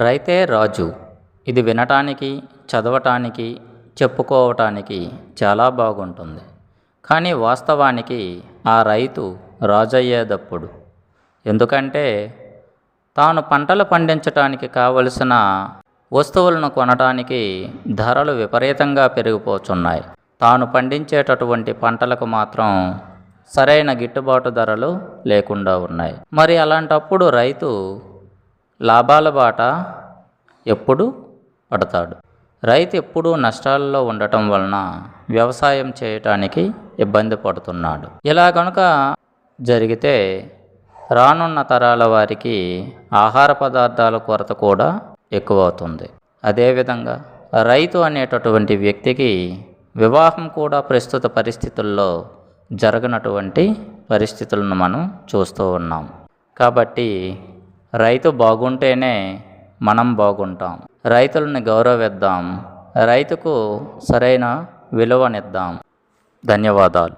రైతే రాజు. ఇది వినటానికి, చదవటానికి, చెప్పుకోవటానికి చాలా బాగుంటుంది. కానీ వాస్తవానికి ఆ రైతు రాజయ్యేదప్పుడు. ఎందుకంటే తాను పంటలు పండించటానికి కావలసిన వస్తువులను కొనటానికి ధరలు విపరీతంగా పెరిగిపోతున్నాయి. తాను పండించేటటువంటి పంటలకు మాత్రం సరైన గిట్టుబాటు ధరలు లేకుండా ఉన్నాయి. మరి అలాంటప్పుడు రైతు లాభాల బాట ఎప్పుడు పడతాడు? రైతు ఎప్పుడూ నష్టాల్లో ఉండటం వలన వ్యవసాయం చేయటానికి ఇబ్బంది పడుతున్నాడు. ఇలా కనుక జరిగితే రానున్న తరాల వారికి ఆహార పదార్థాల కొరత కూడా ఎక్కువవుతుంది. అదేవిధంగా రైతు అనేటటువంటి వ్యక్తికి వివాహం కూడా ప్రస్తుత పరిస్థితుల్లో జరగనటువంటి పరిస్థితులను మనం చూస్తూ ఉన్నాం. కాబట్టి రైతు బాగుంటేనే మనం బాగుంటాం. రైతులను గౌరవిద్దాం. రైతుకు సరైన విలువనిద్దాం. ధన్యవాదాలు.